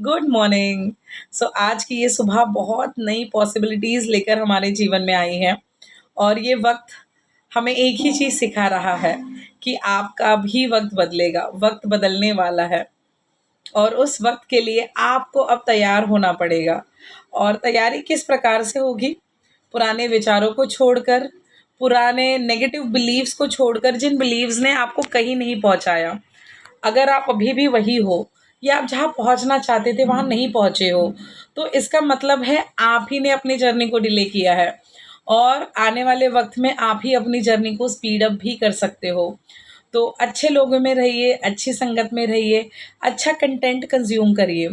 Good morning. आज की ये सुबह बहुत नई पॉसिबिलिटीज़ लेकर हमारे जीवन में आई है और ये वक्त हमें एक ही चीज़ सिखा रहा है कि आपका भी वक्त बदलेगा, वक्त बदलने वाला है और उस वक्त के लिए आपको अब तैयार होना पड़ेगा। और तैयारी किस प्रकार से होगी? पुराने विचारों को छोड़कर, पुराने नेगेटिव बिलीव्स को छोड़कर, जिन बिलीव्स ने आपको कहीं नहीं पहुंचाया। अगर आप अभी भी वही हो या आप जहाँ पहुँचना चाहते थे वहाँ नहीं पहुँचे हो, तो इसका मतलब है आप ही ने अपनी जर्नी को डिले किया है और आने वाले वक़्त में आप ही अपनी जर्नी को स्पीड अप भी कर सकते हो। तो अच्छे लोगों में रहिए, अच्छी संगत में रहिए, अच्छा कंटेंट कंज़्यूम करिए,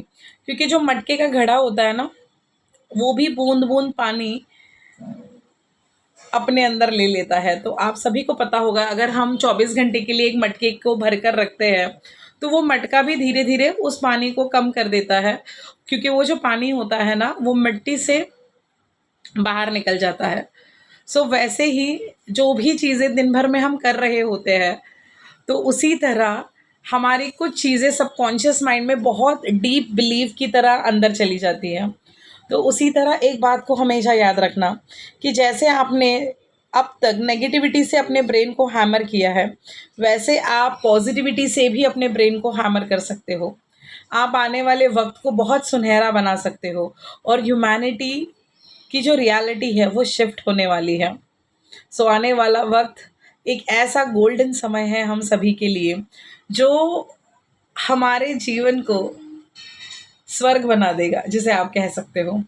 क्योंकि जो मटके का घड़ा होता है ना, वो भी बूँद-बूँद पानी अपने अंदर ले लेता है। तो आप सभी को पता होगा, अगर हम 24 घंटे के लिए एक मटके को भर कर रखते हैं, तो वो मटका भी धीरे-धीरे उस पानी को कम कर देता है, क्योंकि वो जो पानी होता है ना, वो मिट्टी से बाहर निकल जाता है। वैसे ही जो भी चीज़ें दिन भर में हम कर रहे होते हैं, तो उसी तरह हमारी कुछ चीज़ें सबकॉन्शियस माइंड में बहुत डीप बिलीव की तरह अंदर चली जाती हैं। तो उसी तरह एक बात को हमेशा याद रखना कि जैसे आपने अब तक नेगेटिविटी से अपने ब्रेन को हैमर किया है, वैसे आप पॉजिटिविटी से भी अपने ब्रेन को हैमर कर सकते हो। आप आने वाले वक्त को बहुत सुनहरा बना सकते हो और ह्यूमैनिटी की जो रियलिटी है वो शिफ्ट होने वाली है। आने वाला वक्त एक ऐसा गोल्डन समय है हम सभी के लिए, जो हमारे जीवन को स्वर्ग बना देगा, जिसे आप कह सकते हो।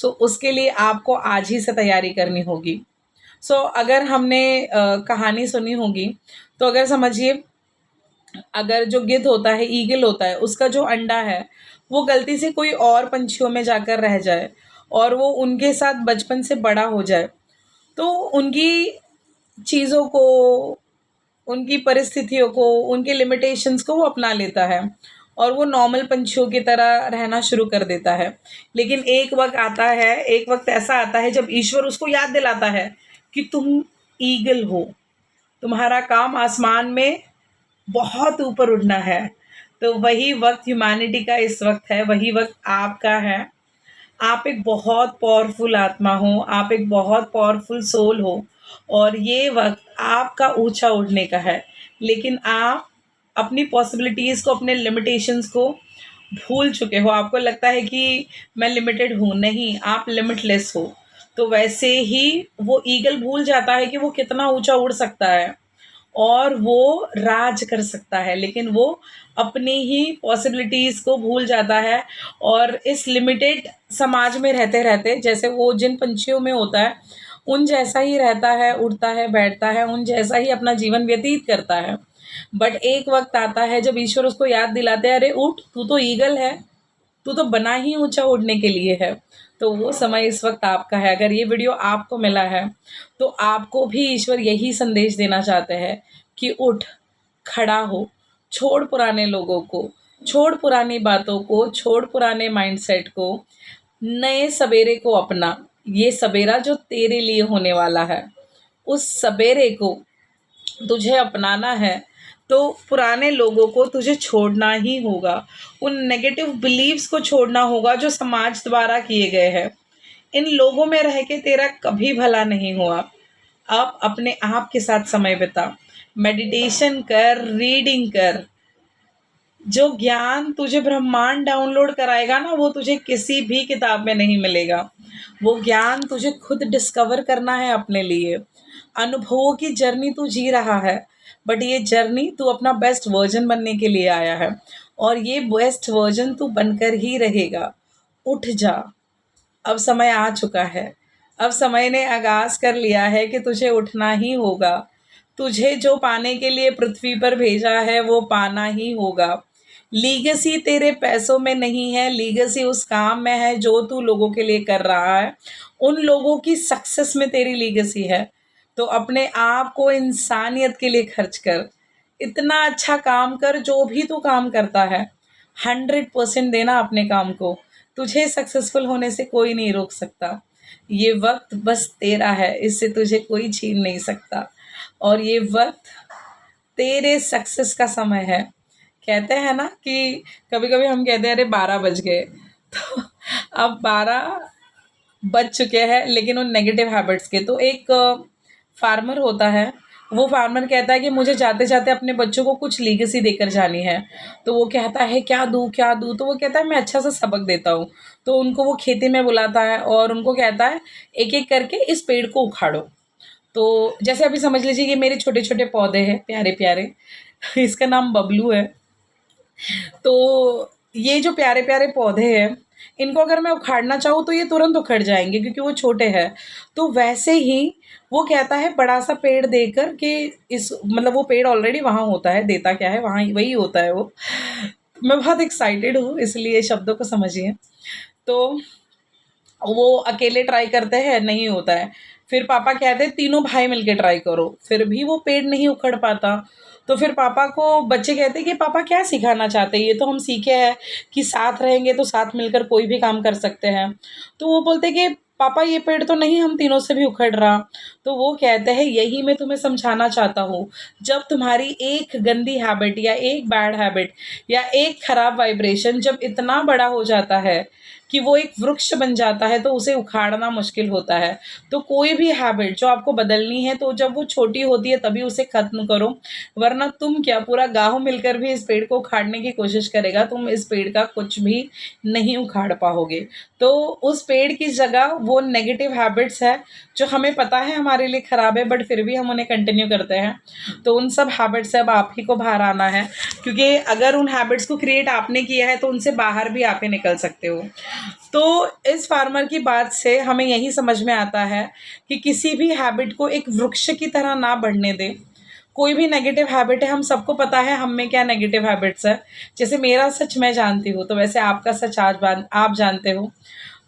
उसके लिए आपको आज ही से तैयारी करनी होगी। अगर हमने कहानी सुनी होगी, तो अगर समझिए, अगर जो गिद्ध होता है, ईगल होता है, उसका जो अंडा है वो गलती से कोई और पंछियों में जाकर रह जाए और वो उनके साथ बचपन से बड़ा हो जाए, तो उनकी चीज़ों को, उनकी परिस्थितियों को, उनके लिमिटेशंस को वो अपना लेता है और वो नॉर्मल पंछियों की तरह रहना शुरू कर देता है। लेकिन एक वक्त ऐसा आता है जब ईश्वर उसको याद दिलाता है कि तुम ईगल हो, तुम्हारा काम आसमान में बहुत ऊपर उड़ना है। तो वही वक्त ह्यूमैनिटी का इस वक्त है, वही वक्त आपका है। आप एक बहुत पावरफुल आत्मा हो, आप एक बहुत पावरफुल सोल हो और ये वक्त आपका ऊंचा उड़ने का है। लेकिन आप अपनी पॉसिबिलिटीज़ को, अपने लिमिटेशंस को भूल चुके हो। आपको लगता है कि मैं लिमिटेड हूँ, नहीं, आप लिमिटलेस हो। तो वैसे ही वो ईगल भूल जाता है कि वो कितना ऊंचा उड़ सकता है और वो राज कर सकता है, लेकिन वो अपनी ही पॉसिबिलिटीज़ को भूल जाता है और इस लिमिटेड समाज में रहते-रहते, जैसे वो जिन पंछियों में होता है, उन जैसा ही रहता है, उड़ता है, बैठता है, उन जैसा ही अपना जीवन व्यतीत करता है। बट एक वक़्त आता है जब ईश्वर उसको याद दिलाते हैं, "अरे उठ, तू तो ईगल है, तू तो बना ही ऊँचा उड़ने के लिए है।" तो वो समय इस वक़्त आपका है। अगर ये वीडियो आपको मिला है, तो आपको भी ईश्वर यही संदेश देना चाहते हैं कि उठ, खड़ा हो, छोड़ पुराने लोगों को, छोड़ पुरानी बातों को, छोड़ पुराने माइंडसेट को, नए सवेरे को अपना। ये सवेरा जो तेरे लिए होने वाला है, उस सवेरे को तुझे अपनाना है, तो पुराने लोगों को तुझे छोड़ना ही होगा। उन नेगेटिव बिलीव्स को छोड़ना होगा जो समाज द्वारा किए गए हैं। इन लोगों में रह के तेरा कभी भला नहीं हुआ। अब अपने आप के साथ समय बिता, मेडिटेशन कर, रीडिंग कर। जो ज्ञान तुझे ब्रह्मांड डाउनलोड कराएगा ना, वो तुझे किसी भी किताब में नहीं मिलेगा। वो ज्ञान तुझे खुद डिस्कवर करना है अपने लिए। अनुभवों की जर्नी तू जी रहा है, बट ये जर्नी तू अपना बेस्ट वर्जन बनने के लिए आया है और ये बेस्ट वर्जन तू बनकर ही रहेगा। उठ जा, अब समय आ चुका है। अब समय ने आगाज़ कर लिया है कि तुझे उठना ही होगा। तुझे जो पाने के लिए पृथ्वी पर भेजा है, वो पाना ही होगा। लीगेसी तेरे पैसों में नहीं है, लीगेसी उस काम में है जो तू लोगों के लिए कर रहा है। उन लोगों की सक्सेस में तेरी लीगेसी है। तो अपने आप को इंसानियत के लिए खर्च कर। इतना अच्छा काम कर, जो भी तू काम करता है, 100% देना अपने काम को। तुझे सक्सेसफुल होने से कोई नहीं रोक सकता। ये वक्त बस तेरा है, इससे तुझे कोई छीन नहीं सकता और ये वक्त तेरे सक्सेस का समय है कहते हैं ना कि कभी-कभी हम कहते हैं अरे 12 बज गए, तो अब 12 बज चुके हैं लेकिन उन नेगेटिव हैबिट्स के। तो एक फार्मर होता है, वो फार्मर कहता है कि मुझे जाते-जाते अपने बच्चों को कुछ लीगेसी देकर जानी है। तो वो कहता है क्या दूँ, क्या दूँ? तो वो कहता है मैं अच्छा सा सबक देता हूँ। तो उनको वो खेती में बुलाता है और उनको कहता है एक-एक करके इस पेड़ को उखाड़ो। तो जैसे अभी समझ लीजिए ये मेरे छोटे-छोटे पौधे हैं, प्यारे-प्यारे। इसका नाम बबलू है। तो ये जो प्यारे-प्यारे पौधे हैं, इनको अगर मैं उखाड़ना चाहूँ तो ये तुरंत उखड़ जाएँगे क्योंकि वो छोटे हैं। तो वैसे ही वो कहता है बड़ा-सा पेड़ देकर कि इस मतलब वो पेड़ ऑलरेडी वहाँ होता है, देता क्या है वहाँ वही होता है वो। मैं बहुत एक्साइटेड हूँ इसलिए शब्दों को समझिए। तो वो अकेले ट्राई करते हैं, नहीं होता है। फिर पापा कहते हैं तीनों भाई मिलके ट्राई करो, फिर भी वो पेड़ नहीं उखड़ पाता। तो फिर पापा को बच्चे कहते हैं कि पापा क्या सिखाना चाहते हैं? ये तो हम सीखे हैं कि साथ रहेंगे तो साथ मिलकर कोई भी काम कर सकते हैं। तो वो बोलते हैं कि पापा ये पेड़ तो नहीं हम तीनों से भी उखड़ रहा। तो वो कहते हैं यही मैं तुम्हें समझाना चाहता हूँ। जब तुम्हारी एक गंदी हैबिट या एक बैड हैबिट या एक खराब वाइब्रेशन जब इतना बड़ा हो जाता है कि वो एक वृक्ष बन जाता है तो उसे उखाड़ना मुश्किल होता है। तो कोई भी हैबिट जो आपको बदलनी है तो जब वो छोटी होती है तभी उसे ख़त्म करो, वरना तुम क्या पूरा गाँव मिलकर भी इस पेड़ को उखाड़ने की कोशिश करेगा, तुम इस पेड़ का कुछ भी नहीं उखाड़ पाओगे। तो उस पेड़ की जगह वो नेगेटिव हैबिट्स है जो हमें पता है हमारे लिए ख़राब है बट फिर भी हम उन्हें कंटिन्यू करते हैं। तो उन सब हैबिट से अब आप ही को बाहर आना है, क्योंकि अगर उन हैबिट्स को क्रिएट आपने किया है तो उनसे बाहर भी आप ही निकल सकते हो। तो इस फार्मर की बात से हमें यही समझ में आता है कि किसी भी हैबिट को एक वृक्ष की तरह ना बढ़ने दें। कोई भी नेगेटिव हैबिट है, हम सबको पता है हम में क्या नेगेटिव हैबिट्स है। जैसे मेरा सच मैं जानती हूँ, तो वैसे आपका सच आज आप जानते हो।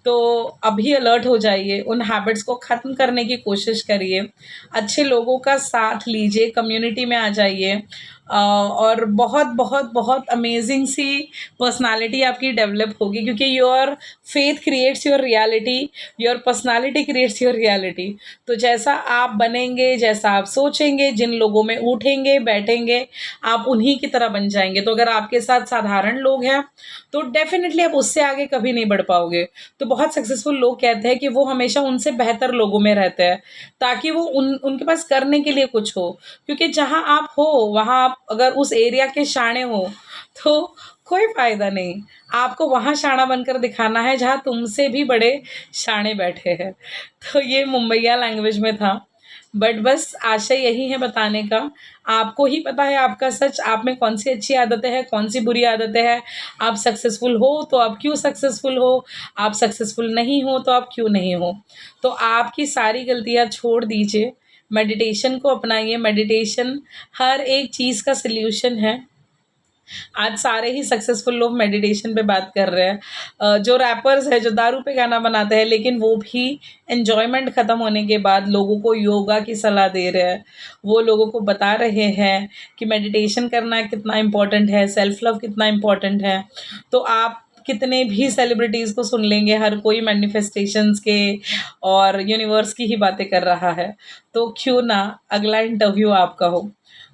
तो अभी अलर्ट हो जाइए, उन हैबिट्स को ख़त्म करने की कोशिश करिए, अच्छे लोगों का साथ लीजिए, कम्युनिटी में आ जाइए, और बहुत बहुत बहुत अमेजिंग सी पर्सनालिटी आपकी डेवलप होगी, क्योंकि your faith creates your reality, your personality creates your reality. तो जैसा आप बनेंगे, जैसा आप सोचेंगे, जिन लोगों में उठेंगे बैठेंगे, आप उन्हीं की तरह बन जाएंगे। तो अगर आपके साथ साधारण लोग हैं तो डेफिनेटली आप उससे आगे कभी नहीं बढ़ पाओगे। तो बहुत सक्सेसफुल लोग कहते हैं कि वो हमेशा उनसे बेहतर लोगों में रहते हैं, ताकि वो उनके पास करने के लिए कुछ हो। क्योंकि जहाँ आप हो वहाँ आप अगर उस एरिया के शाणे हो तो कोई फ़ायदा नहीं। आपको वहाँ शाणा बनकर दिखाना है जहाँ तुमसे भी बड़े शाणे बैठे हैं। तो ये मुंबईया लैंग्वेज में था। बट बस आशय यही है बताने का, आपको ही पता है आपका सच, आप में कौन-सी अच्छी आदतें हैं, कौन-सी बुरी आदतें हैं। आप सक्सेसफुल हो तो आप क्यों सक्सेसफुल हो, आप सक्सेसफुल नहीं हो तो आप क्यों नहीं हो। तो आपकी सारी गलतियाँ छोड़ दीजिए, मेडिटेशन को अपनाइए, मेडिटेशन हर एक चीज़ का सॉल्यूशन है। आज सारे ही सक्सेसफुल लोग मेडिटेशन पे बात कर रहे हैं। जो रैपर्स हैं, जो दारू पे गाना बनाते हैं, लेकिन वो भी एन्जॉयमेंट ख़त्म होने के बाद लोगों को योगा की सलाह दे रहे हैं। वो लोगों को बता रहे हैं कि मेडिटेशन करना कितना इम्पोर्टेंट है, सेल्फ लव कितना इम्पोर्टेंट है। तो आप कितने भी सेलिब्रिटीज़ को सुन लेंगे, हर कोई मैनिफेस्टेशंस के और यूनिवर्स की ही बातें कर रहा है। तो क्यों ना अगला इंटरव्यू आपका हो।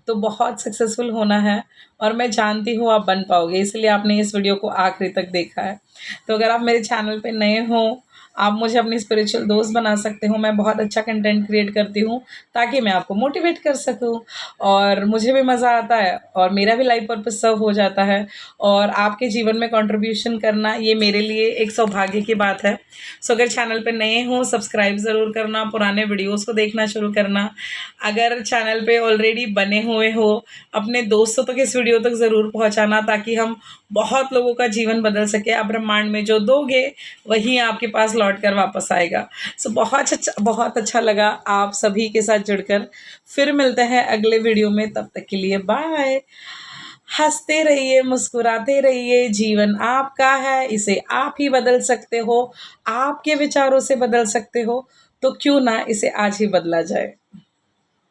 तो बहुत सक्सेसफुल होना है और मैं जानती हूँ आप बन पाओगे, इसलिए आपने इस वीडियो को आखिरी तक देखा है। तो अगर आप मेरे चैनल पे नए हो, आप मुझे अपनी स्पिरिचुअल दोस्त बना सकते हो। मैं बहुत अच्छा कंटेंट क्रिएट करती हूँ ताकि मैं आपको मोटिवेट कर सकूँ, और मुझे भी मज़ा आता है और मेरा भी लाइफ पर्पस सर्व हो जाता है। और आपके जीवन में कंट्रीब्यूशन करना ये मेरे लिए एक सौभाग्य की बात है। सो अगर चैनल पे नए हो सब्सक्राइब ज़रूर करना, पुराने वीडियोज़ को देखना शुरू करना। अगर चैनल पे ऑलरेडी बने हुए हो, अपने दोस्तों तक इस वीडियो तक ज़रूर पहुँचाना, ताकि हम बहुत लोगों का जीवन बदल सके। आप ब्रह्मांड में जो दोगे वही आपके पास लौट कर वापस आएगा। सो बहुत अच्छा लगा आप सभी के साथ जुड़कर। फिर मिलते हैं अगले वीडियो में, तब तक के लिए बाय। हंसते रहिए, मुस्कुराते रहिए, जीवन आपका है, इसे आप ही बदल सकते हो, आपके विचारों से बदल सकते हो। तो क्यों ना इसे आज ही बदला जाए।